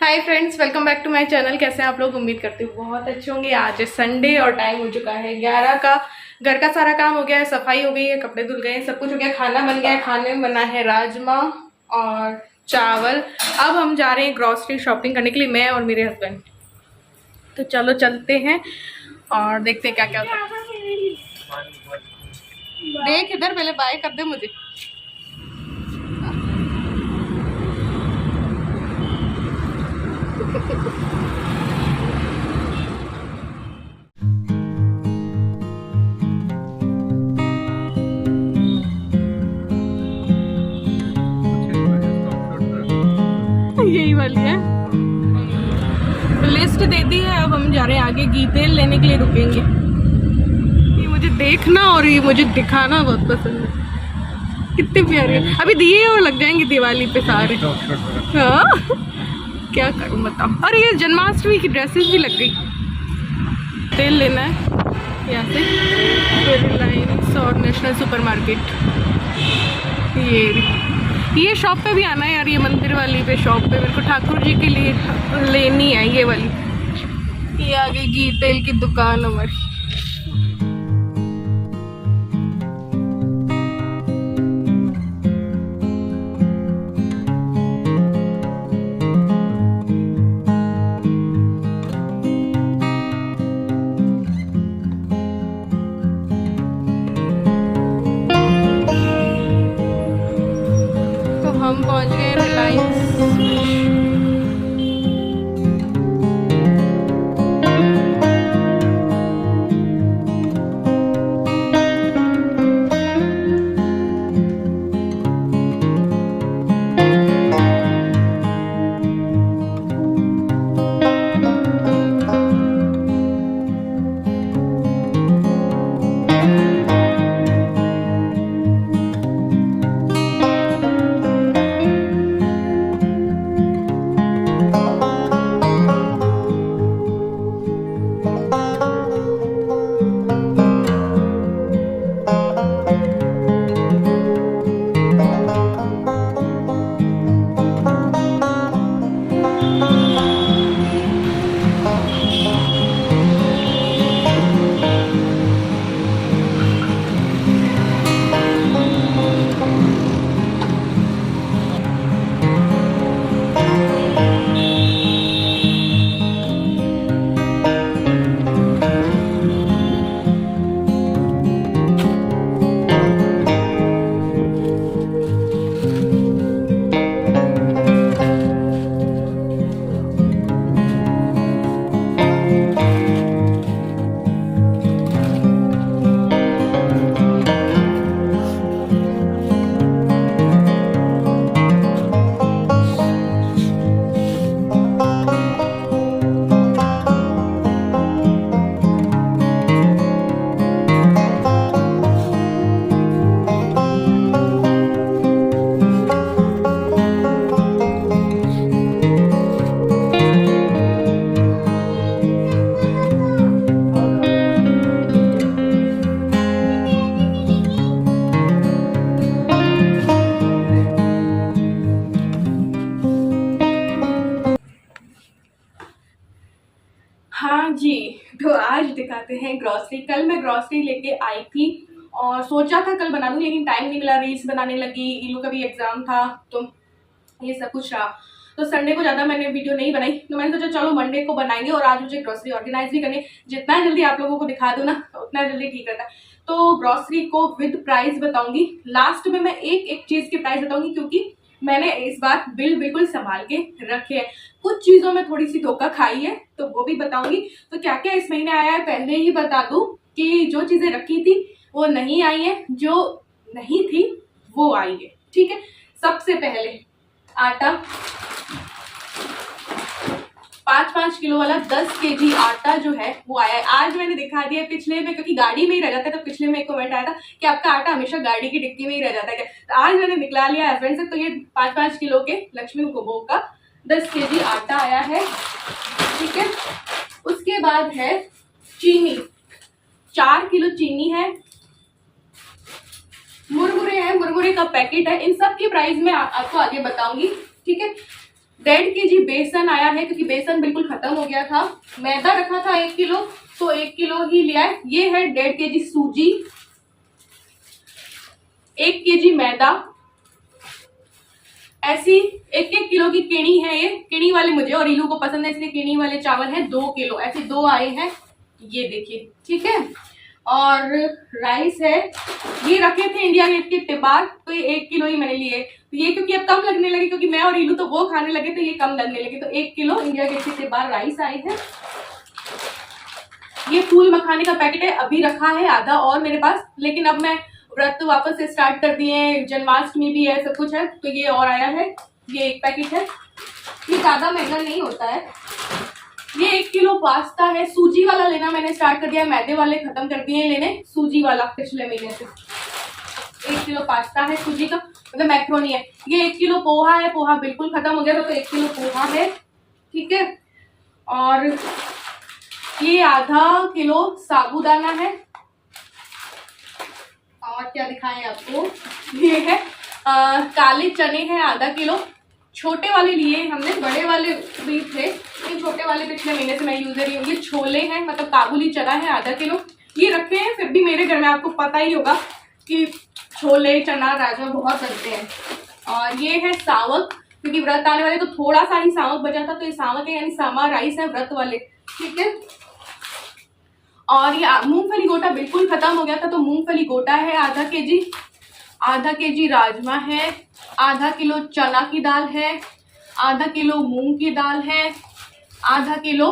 Hi friends, welcome back to my channel. कैसे हैं आप लोग? उम्मीद करती हूँ बहुत अच्छे होंगे। आज है संडे और टाइम हो चुका है 11 का। घर का सारा काम हो गया है, सफाई हो गई है, कपड़े धुल गए हैं, सब कुछ हो गया, खाना बन गया है। खाने में बना है राजमा और चावल। अब हम जा रहे हैं ग्रॉसरी शॉपिंग करने के लिए, मैं और मेरे हस्बैंड। तो चलो चलते हैं और देखते हैं क्या क्या होता है। देख इधर, पहले बाय कर दे मुझे। यही वाली है, लिस्ट दे दी है। अब हम जा रहे हैं आगे, घी तेल लेने के लिए रुकेंगे। ये मुझे देखना और ये मुझे दिखाना बहुत पसंद है। कितने प्यारे हैं। अभी दिए और लग जाएंगे दिवाली पे सारे। हाँ क्या करूँ बताओ। और ये जन्माष्टमी की ड्रेसेस भी लग गई। तेल लेना है यहाँ से, रिलायंस और नेशनल सुपरमार्केट। ये शॉप पे भी आना है यार, ये मंदिर वाली पे शॉप पे मेरे को ठाकुर जी के लिए लेनी है ये वाली। ये आगे घी तेल की दुकान हमारी। तो हम पहुंच गए रिलायंस। हाँ जी, तो आज दिखाते हैं ग्रॉसरी। कल मैं ग्रॉसरी लेके आई थी और सोचा था कल बना दूं, लेकिन टाइम नहीं मिला। रील्स बनाने लगी, इलू का भी एग्जाम था, तो ये सब कुछ रहा। तो संडे को ज़्यादा मैंने वीडियो नहीं बनाई, तो मैंने सोचा चलो मंडे को बनाएंगे। और आज मुझे ग्रॉसरी ऑर्गेनाइज भी करनी, जितना जल्दी आप लोगों को दिखा दूं ना उतना जल्दी ठीक रहता है। तो ग्रॉसरी को विद प्राइस बताऊंगी। लास्ट में मैं एक एक चीज़ की प्राइस बताऊंगी, क्योंकि मैंने इस बार बिल बिल्कुल संभाल के रखे हैं। कुछ चीजों में थोड़ी सी धोखा खाई है, तो वो भी बताऊंगी। तो क्या क्या इस महीने आया है पहले ही बता दूं कि जो चीजें रखी थी वो नहीं आई है, जो नहीं थी वो आई है। ठीक है, सबसे पहले आटा, 5-5 किलो वाला 10 केजी आटा जो है वो आया है। आज मैंने दिखा दिया पिछले में, क्योंकि गाड़ी में ही रह जाता है। तो पिछले में एक कमेंट आया था कि आपका आटा हमेशा गाड़ी की डिक्की में ही रह जाता है क्या, तो आज मैंने निकला लिया हस्बैंड से। तो ये 5-5 किलो के लक्ष्मी उपभोग का 10 केजी आटा आया है। ठीक है, उसके बाद है चीनी, 4 किलो चीनी है। मुरमुरे हैं, मुरमुरे का पैकेट है। इन सब की प्राइस मैं आपको आगे बताऊंगी। ठीक है, 1.5 kg बेसन आया है क्योंकि बेसन बिल्कुल खत्म हो गया था। मैदा रखा था 1 किलो, तो 1 किलो ही लिया है। ये है 1.5 kg सूजी, 1 kg मैदा, ऐसी 1-1 किलो की किणी है। ये किणी वाले मुझे और इलू को पसंद है इसलिए किणी वाले चावल है 2 किलो, ऐसे 2 आए हैं, ये देखिए, ठीक है। और राइस है, ये रखे थे इंडिया गेट के टिबार, तो ये 1 किलो ही मैंने लिए। तो ये क्योंकि अब कम लगने लगे, क्योंकि मैं और इलू तो वो खाने लगे तो ये कम लगने लगे, तो 1 किलो इंडिया गेट के टिबार राइस आए हैं। ये फूल मखाने का पैकेट है, अभी रखा है आधा और मेरे पास, लेकिन अब मैं व्रत वापस से स्टार्ट कर दिए, जन्माष्टमी भी है, सब कुछ है, तो ये और आया है। ये 1 पैकेट है, ये ज्यादा महंगा नहीं होता है। ये 1 किलो पास्ता है, सूजी वाला लेना मैंने स्टार्ट कर दिया, मैदे वाले खत्म कर दिए लेने, सूजी वाला पिछले महीने से। 1 किलो पास्ता है सूजी का, मतलब मैक्रोनी है। ये 1 किलो पोहा है, पोहा बिल्कुल खत्म हो गया था तो 1 किलो पोहा है, ठीक है। और ये आधा किलो साबूदाना है। और क्या दिखाएं आपको, ये है काले चने हैं आधा किलो, छोटे वाले लिए हमने, बड़े वाले भी थे, इन छोटे वाले पिछले महीने से मैं यूज कर रही हूँ। ये छोले हैं, मतलब काबुली चना है आधा किलो, ये रखे हैं। फिर भी मेरे घर में आपको पता ही होगा कि छोले चना राजमा बहुत बनते हैं। और ये है सावक, क्योंकि व्रत आने वाले तो थोड़ा सा ही सावक बचा था, तो ये सावक है यानी सामा राइस है व्रत वाले, ठीक है। और ये मूंगफली गोटा बिल्कुल खत्म हो गया था, तो मूंगफली गोटा है आधा केजी, आधा केजी राजमा है, आधा किलो चना की दाल है, आधा किलो मूंग की दाल है, आधा किलो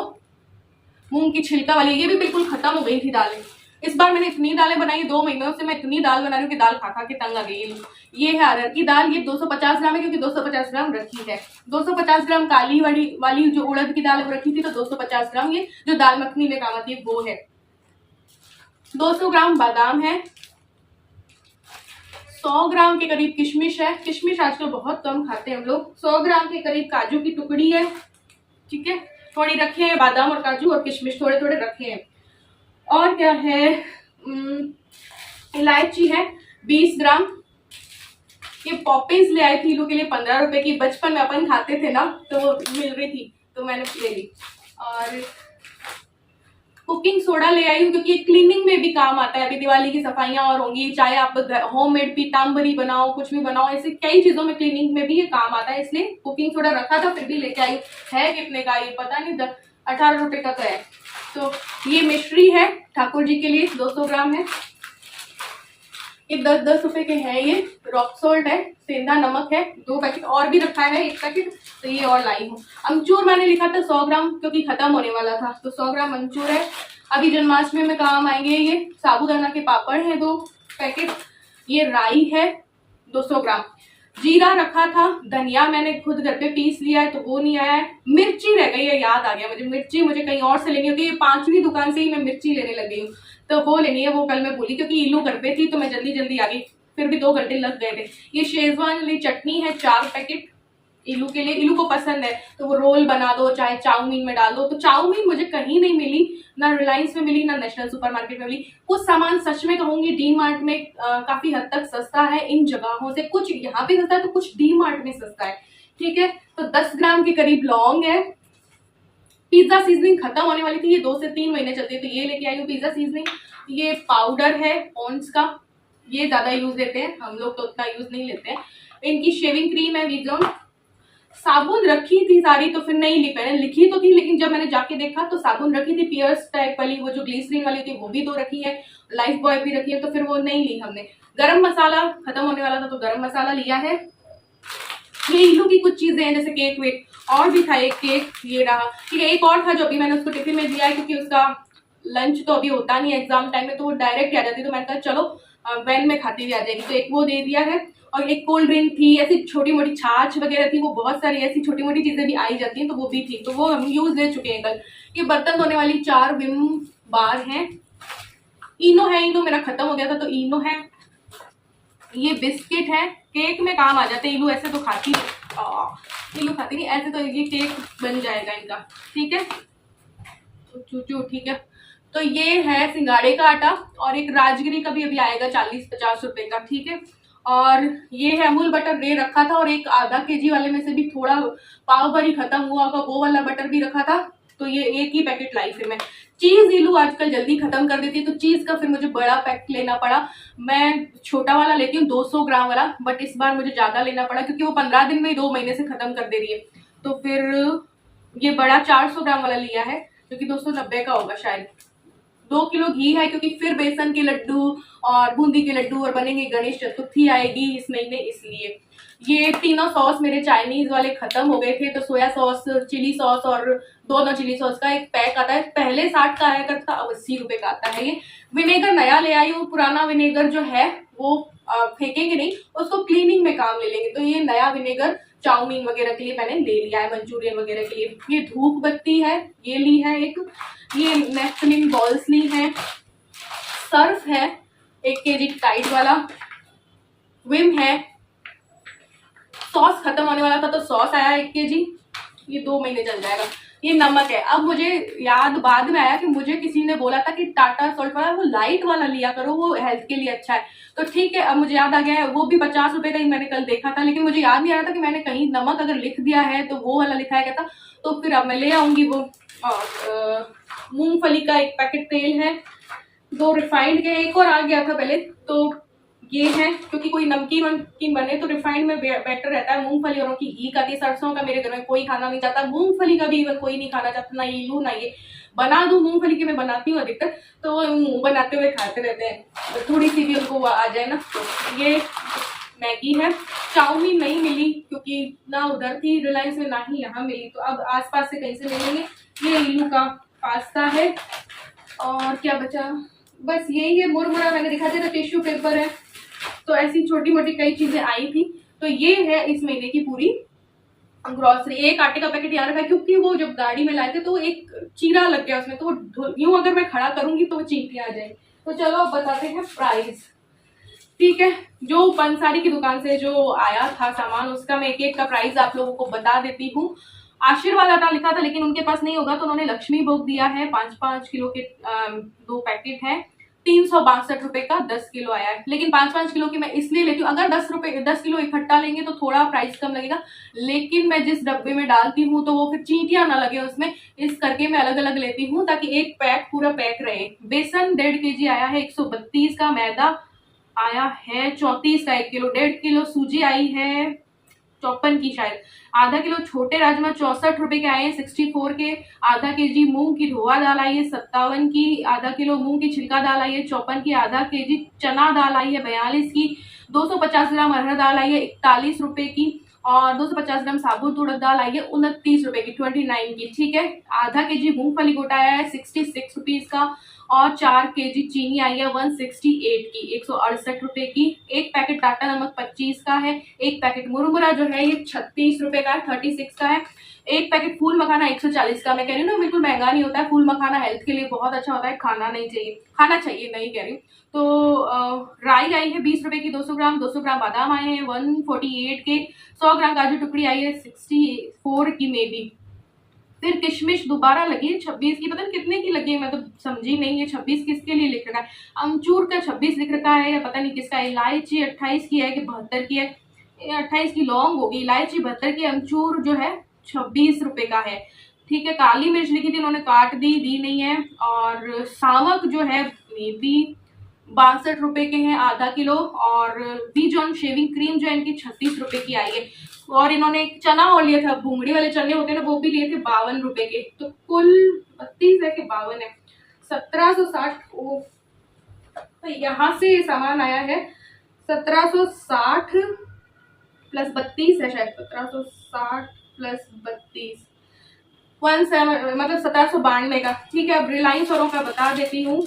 मूंग की छिलका वाली, ये भी बिल्कुल खत्म हो गई थी दालें। इस बार मैंने इतनी दालें बनाई, 2 महीनों से मैं इतनी दाल बना रही हूँ कि दाल खा खा के तंग आ गई। ये है अरहर की दाल, ये 250 ग्राम है क्योंकि 250 ग्राम रखी है। 250 ग्राम काली वाली जो उड़द की दाल रखी थी, तो 250 ग्राम ये जो दाल मखनी में काम आती है वो है। 200 ग्राम बादाम है, 100 ग्राम के करीब किशमिश है, किशमिश आजकल बहुत कम खाते हैं हम लोग। 100 ग्राम के करीब काजू की टुकड़ी है, ठीक है, थोड़ी रखे हैं बादाम और काजू और किशमिश थोड़े थोड़े रखे हैं। और क्या है, इलायची है 20 ग्राम, ये पॉपीज ले आई थी इलू के लिए 15 रुपए की, बचपन में अपन खाते थे ना तो वो मिल रही थी तो मैंने ले ली। और कुकिंग सोडा ले आई हूँ क्योंकि ये क्लीनिंग में भी काम आता है। अभी दिवाली की सफाइयां और होंगी, चाहे आप होममेड पीताम्बरी बनाओ, कुछ भी बनाओ, ऐसे कई चीजों में क्लीनिंग में भी ये काम आता है, इसलिए कुकिंग सोडा रखा था, फिर भी लेके आई। है कितने का ये पता नहीं, 18 रुपए का तो है। तो ये मिश्री है ठाकुर जी के लिए, 200 ग्राम है, ये 10-10 रुपए के हैं। ये रॉक सोल्ट है, सेंधा नमक है, 2 पैकेट और भी रखा है 1 पैकेट, तो ये और लाई हूँ। अमचूर मैंने लिखा था 100 ग्राम क्योंकि खत्म होने वाला था, तो 100 ग्राम अमचूर है, अभी जन्माष्टमी में काम आएंगे। ये साबूदाना के पापड़ हैं 2 पैकेट, ये राई है 200 ग्राम, जीरा रखा था, धनिया मैंने खुद घर पे पीस लिया है तो वो नहीं आया है, मिर्ची रह गई है, याद आ गया मुझे, मिर्ची मुझे कहीं और से लेनी होगी, ये 5वीं दुकान से ही मैं मिर्ची लेने लग गई हूँ, तो वो लेनी है, वो कल मैं भूली क्योंकि इलू घर पे थी तो मैं जल्दी जल्दी आ गई, फिर भी 2 घंटे लग गए थे। ये शेजवान वाली चटनी है 4 पैकेट इलू के लिए, इलू को पसंद है तो वो रोल बना दो चाहे चाउमीन में डाल दो। तो चाउमीन मुझे कहीं नहीं मिली, ना रिलायंस में मिली ना नेशनल सुपरमार्केट में मिली। कुछ सामान सच में कहूंगी डी मार्ट में काफी हद तक सस्ता है इन जगहों से, कुछ यहाँ पे सस्ता है तो कुछ डी मार्ट में सस्ता है, ठीक है। तो 10 ग्राम के करीब लौंग है, पिज्जा सीजनिंग खत्म होने वाली थी, ये 2 से 3 महीने चलती है तो ये लेके आई हूँ पिज्जा सीजनिंग। ये पाउडर है पॉन्ड्स का, ये ज्यादा यूज लेते हैं हम लोग, तो उतना यूज नहीं लेते हैं। इनकी शेविंग क्रीम है विजॉन, साबुन रखी थी सारी तो फिर नहीं ली, मैंने लिखी तो थी लेकिन जब मैंने जाके देखा तो साबुन रखी थी पियर्स टाइप वाली, वो जो ग्लिसरीन वाली थी वो भी 2 रखी है, लाइफ बॉय भी रखी है, तो फिर वो नहीं ली हमने। गरम मसाला खत्म होने वाला था तो गरम मसाला लिया है। ये इलू की कुछ चीजें हैं जैसे केक वेक, और भी था एक केक, ये रहा, ठीक है। एक और था जो अभी मैंने उसको टिफिन में दिया है क्योंकि उसका लंच तो अभी होता नहीं है एग्जाम टाइम में, तो वो डायरेक्ट आ जाती, तो मैंने कहा चलो वैन में खाती हुई आ जाएगी, तो एक वो दे दिया है। और एक कोल्ड ड्रिंक थी, ऐसी छोटी मोटी छाछ वगैरह थी, वो बहुत सारी ऐसी छोटी मोटी चीजें भी आई जाती हैं तो वो भी थी, तो वो हम यूज ले चुके हैं कल। ये बर्तन धोने वाली 4 विम बार हैं। इनो है, इनो मेरा खत्म हो गया था तो इनो है। ये बिस्किट है, केक में काम आ जाते हैं, इलू ऐसे तो खाती नहीं, इलू खाती नहीं, ऐसे तो ये केक बन जाएगा इनका, ठीक है, चूचू, ठीक है। तो ये है सिंगाड़े का आटा, और एक राजगिरी का भी अभी आएगा 40-50 रुपए का, ठीक है। और ये है अमूल बटर रे रखा था, और एक आधा केजी वाले में से भी थोड़ा पाव भर ही खत्म हुआ होगा, वो वाला बटर भी रखा था, तो ये एक ही पैकेट लाई फिर मैं। चीज इलू आजकल जल्दी खत्म कर देती है, तो चीज का फिर मुझे बड़ा पैकेट लेना पड़ा। मैं छोटा वाला लेती हूँ 200 ग्राम वाला, बट इस बार मुझे ज्यादा लेना पड़ा क्योंकि वो 15 दिन में ही 2 महीने से खत्म कर दे रही है। तो फिर ये बड़ा 400 ग्राम वाला लिया है, जो कि 290 का होगा शायद। 2 किलो घी है, क्योंकि फिर बेसन के लड्डू और बूंदी के लड्डू और बनेंगे, गणेश चतुर्थी आएगी इस महीने, इसलिए। ये तीनों सॉस मेरे चाइनीज वाले खत्म हो गए थे, तो सोया सॉस, चिली सॉस और दोनों चिली सॉस का एक पैक आता है। पहले 60 का आया करता, अब 80 रुपए का आता है। ये विनेगर नया ले आई हूँ, पुराना विनेगर जो है वो फेंकेंगे नहीं, उसको क्लीनिंग में काम ले लेंगे। तो ये नया विनेगर चाउमीन वगैरह के लिए मैंने ले लिया है, मंचूरियन वगैरह के लिए। ये धूप बत्ती है, ये ली है एक। ये नेफ्थलिन बॉल्स ली है। सर्फ है 1 केजी टाइट वाला। विम है। सॉस खत्म होने वाला था तो सॉस आया 1 केजी, ये 2 महीने चल जाएगा। ये नमक है। अब मुझे याद बाद में आया कि मुझे किसी ने बोला था कि टाटा सॉल्ट वाला वो लाइट वाला लिया करो, वो हेल्थ के लिए अच्छा है। तो ठीक है, अब मुझे याद आ गया है, वो भी 50 रुपए का ही मैंने कल देखा था, लेकिन मुझे याद नहीं आ रहा था कि मैंने कहीं नमक अगर लिख दिया है तो वो वाला लिखा है क्या था। तो फिर अब मैं ले आऊंगी वो। और मूंगफली का 1 पैकेट तेल है। 2 रिफाइंड के, एक और आ गया था पहले, तो ये है, क्योंकि कोई नमकीन वमकीन बने तो रिफाइंड में बेटर रहता है। मूंगफली और की घी का, सरसों का मेरे घर में कोई खाना नहीं चाहता, मूंगफली का भी इवन कोई नहीं खाना चाहता, ना ये लू ना ये। बना दूं मूंगफली की, मैं बनाती हूँ अधिकतर, तो वो मुंह बनाते हुए खाते रहते हैं, तो थोड़ी सी भी उनको आ जाए ना। तो ये मैगी है। चाउमीन नहीं मिली क्योंकि ना उधर थी रिलायंस में, ना ही यहाँ मिली, तो अब आसपास से कहीं से ले लेंगे। ये इलू का पास्ता है। और क्या बचा, बस यही है। मुरमुरा मैंने दिखा दिया था, टिश्यू पेपर है। तो ऐसी छोटी मोटी कई चीजें आई थी। तो ये है इस महीने की पूरी ग्रोसरी। एक आटे का पैकेट याद रखा, क्योंकि वो जब गाड़ी में लाए थे तो एक चीरा लग गया उसमें, तो वो यूं अगर मैं खड़ा करूंगी तो वो चींटी आ जाएगी। तो चलो अब बताते हैं प्राइस। ठीक है, जो पंसारी की दुकान से जो आया था सामान, उसका मैं एक एक का प्राइस आप लोगों को बता देती हूँ। आशीर्वाद आटा लिखा था, लेकिन उनके पास नहीं होगा, तो उन्होंने लक्ष्मी भोग दिया है। 5-5 किलो के 2 पैकेट है। 362 रुपए का 10 किलो आया है। लेकिन 5-5 किलो की मैं इसलिए लेती हूँ, अगर 10 किलो इकट्ठा लेंगे तो थोड़ा प्राइस कम लगेगा, लेकिन मैं जिस डब्बे में डालती हूँ तो वो फिर चींटियां ना लगे उसमें, इस करके मैं अलग अलग लेती हूँ, ताकि एक पैक पूरा पैक रहे। बेसन 1.5 केजी आया है 132 का। मैदा आया है 34 का 1 किलो। 1.5 किलो सूजी आई है 54 की शायद। आधा किलो छोटे राजमा 64 रुपए के आए हैं 64 के। आधा केजी मूंग की धोआ दाल आई है 57 की। आधा किलो मूंग की छिलका दाल आई है 54 की। आधा केजी चना दाल आई है 42 की। 250 ग्राम अरहर दाल आई है 41 रुपए की। और 250 ग्राम साबुत उड़द दाल आई है 29 रुपए की, 29 की। ठीक है, आधा केजी मूंगफली गोटा आया है 66 रुपीज का। और 4 केजी चीनी आई है 168 की, 168 रुपए की। एक पैकेट टाटा नमक 25 का है। एक पैकेट मुरमुरा जो है ये 36 रुपए का है, 36 का है। एक पैकेट फूल मखाना 140 का। मैं कह रही हूँ ना, बिल्कुल महंगा नहीं होता है फूल मखाना, हेल्थ के लिए बहुत अच्छा होता है, खाना चाहिए नहीं कह रही। तो राई आई है 20 रुपए की 200 ग्राम। 200 ग्राम बादाम आए हैं 148 के। 100 ग्राम काजू टुकड़ी आई है 64 की मे बी। फिर किशमिश दोबारा लगी है 26 की, पता नहीं कितने की लगी है, मैं तो समझी नहीं है 26 किसके लिए लिख रखा है। अमचूर का 26 लिख रखा है, या पता नहीं किसका है। इलायची 28 की है कि 72 की है, 28 की लौंग होगी। इलायची 72 की। अमचूर जो है 26 रुपए का है। ठीक है, काली मिर्च लिखी थी, उन्होंने काट दी नहीं है। और सावक जो है मे बी 62 रुपए के हैं आधा किलो। और बीजॉन शेविंग क्रीम जो है इनकी 36 रुपए की आई है। और इन्होंने एक चना और लिया था, भूंगड़ी वाले चने होते हैं ना, वो भी लिए थे 52 रुपए के। तो कुल 32 है कि 52 है, 1760। तो यहाँ से सामान आया है 1760 प्लस 32 है शायद, 1760 प्लस 32 मतलब 1792 का। ठीक है, अब रिलायंस औरों का बता देती हूँ।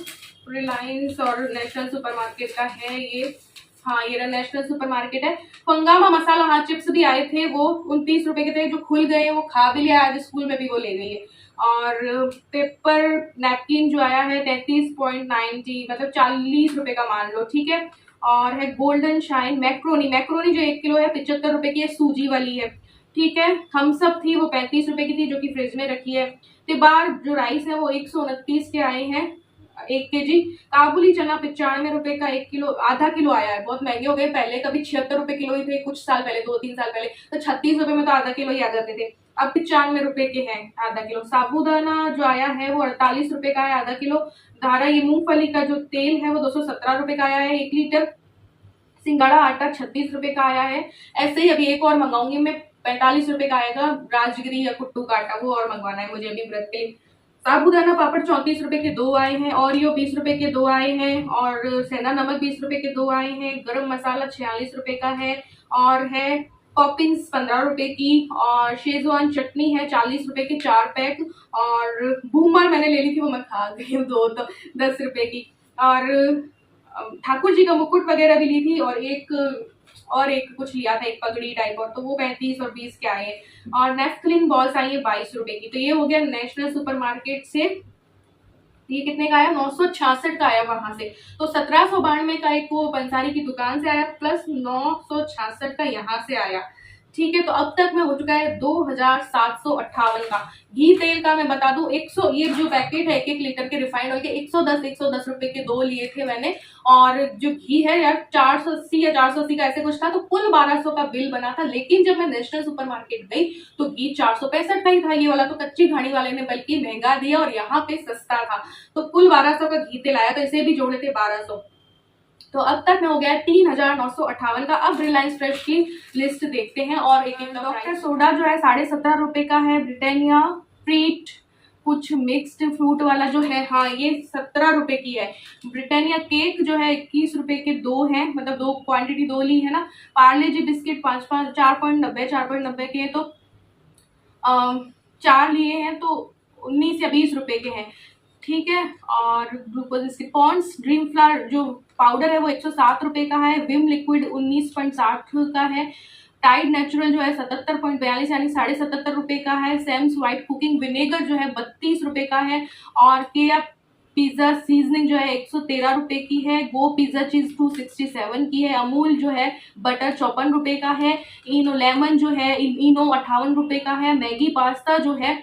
रिलायंस और नेशनल सुपरमार्केट का है ये। हाँ, ये नेशनल सुपरमार्केट है। पंगामा मसाला, हाँ चिप्स भी आए थे, वो 29 रुपए के थे, जो खुल गए वो खा भी लिया, आज स्कूल में भी वो ले गई है। और पेपर नैपकिन जो आया है 33.90, मतलब 40 रुपए का मान लो। ठीक है, और है गोल्डन शाइन मैक्रोनी जो 1 किलो है 75 रुपए की है, सूजी वाली है। ठीक है, थम्स अप थी वो 35 रुपए की थी, जो कि फ्रिज में रखी है। तिबार जो राइस है वो 129 के आए हैं। 1 kg। काबुली चना 95 रुपए का 1 किलो, आधा किलो आया है। बहुत महंगे हो गए, पहले कभी 76 रुपए किलो ही थे, कुछ साल पहले, 2-3 साल पहले तो 36 रुपए में तो आधा किलो ही आ जाते थे। अब 95 रुपए के हैं आधा किलो। साबूदाना जो आया है वो 48 रुपए का है आधा किलो। धारा, ये मूंगफली का जो तेल है वो 217 रुपए का आया है 1 लीटर। सिंगाड़ा आटा 36 रुपए का आया है। ऐसे ही अभी एक और मंगाऊंगी मैं, 45 रुपए का आएगा, राजगिरी या कुट्टू का आटा, वो और मंगवाना है मुझे अभी व्रत के लिए। साबूदाना पापड़ 34 रुपए के 2 आए हैं, ओरियो 20 रुपए के 2 आए हैं, और सेंधा नमक 20 रुपए के 2 आए हैं। गरम मसाला 46 रुपए का है, और है पॉपिंस 15 रुपए की, और शेजवान चटनी है 40 रुपए के 4 पैक, और बूमर मैंने ले ली थी, वो मैं खा गई हूँ 2 तो 10 रुपए की। और ठाकुर जी का मुकुट वगैरह भी ली थी, और एक कुछ लिया था, एक पगड़ी टाइप, और तो वो 35 और 20 के आए हैं। और नेफ्थलिन बॉल्स आई है 22 रुपए की। तो ये हो गया नेशनल सुपरमार्केट से। ये कितने का आया? 966 का आया वहां से। तो 1792 का एक वो पंसारी की दुकान से आया, प्लस 966 का यहाँ से आया। ठीक है, तो अब तक में हो चुका है 2758 का। घी तेल का मैं बता दूं, 100, ये जो पैकेट है 1-1 लीटर के रिफाइंड ऑयल के 110 रुपए के 2 लिए थे मैंने। और जो घी है यार 480 या 480 का ऐसे कुछ था, तो कुल 1200 का बिल बना था। लेकिन जब मैं नेशनल सुपरमार्केट गई तो घी 465 का ही था। ये वाला तो कच्ची घानी वाले ने बल्कि महंगा दिया, और यहाँ पे सस्ता था। तो कुल 1200 का घी तेल आया, तो इसे भी जोड़े थे 1200। तो अब तक में हो गया 3958 का। अब रिलायंस फ्रेश की लिस्ट देखते हैं, और एक एक डॉक्टर सोडा जो है 17.5 रुपए का है। ब्रिटानिया फ्रीट कुछ मिक्स्ड फ्रूट वाला जो है, हाँ ये 17 रुपए की है। ब्रिटानिया केक जो है 21 रुपए के 2 हैं, मतलब 2 क्वांटिटी 2 ली है ना। पार्ले जी बिस्किट 4.90 के, तो 4 लिए हैं तो 19 या 20 रुपए के हैं। ठीक है, और glucose biscuit. Pond's dream flower जो पाउडर है वो 107 रुपए का है। विम लिक्विड 19.60 का है। टाइड नेचुरल जो है 77.42 यानी 77.5 रुपए का है। सैम्स व्हाइट कुकिंग विनेगर जो है 32 रुपए का है। और केया पिज्जा सीजनिंग जो है 113 रुपए की है। गो पिज्जा चीज 267 की है। अमूल जो है बटर 54 रुपए का है। इनो लेमन जो है इनो 58 रुपए का है। मैगी पास्ता जो है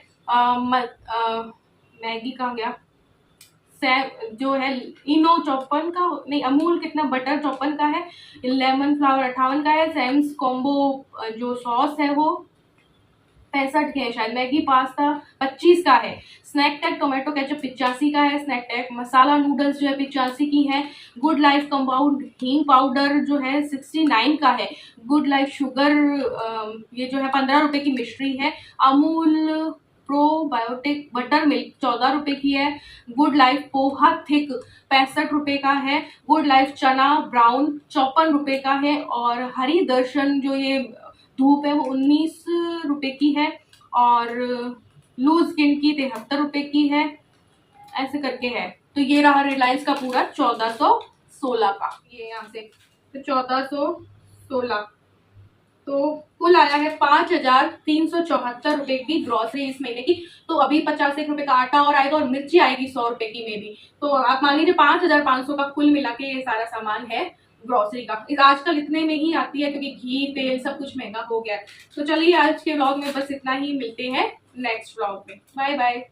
मैगी का गया जो है इनो 54 का, नहीं अमूल कितना बटर 54 का है। लेमन फ्लावर 58 का है। सैम्स कॉम्बो जो सॉस है वो 65 के है शायद। मैगी पास्ता 25 का है। स्नैक टैग टोमेटो केचप 85 का है। स्नैक टैग मसाला नूडल्स जो है 85 की है। गुड लाइफ कंपाउंड हींग पाउडर जो है 69 का है। गुड लाइफ शुगर ये जो है 15 रुपए की मिश्री है। अमूल प्रोबायोटिक बटर मिल्क 14 रुपए की है। गुड लाइफ पोहा थिक 65 रुपए का है। गुड लाइफ चना ब्राउन 54 रुपए का है। और हरी दर्शन जो ये धूप है वो 19 रुपए की है। और लूज स्किन की 73 रुपए की है। ऐसे करके है। तो ये रहा रिलायंस का पूरा 1416 का, ये यहाँ से तो 1416। तो कुल आया है 5374 रुपए की ग्रोसरी इस महीने की। तो अभी 51 रुपए का आटा और आएगा, और मिर्ची आएगी 100 रुपए की में भी। तो आप मान लीजिए 5500 का कुल मिला के ये सारा सामान है ग्रोसरी का। आजकल इतने में ही आती है, क्योंकि घी तेल सब कुछ महंगा हो गया है। तो चलिए आज के व्लॉग में बस इतना ही, मिलते हैं नेक्स्ट व्लॉग में। Bye bye.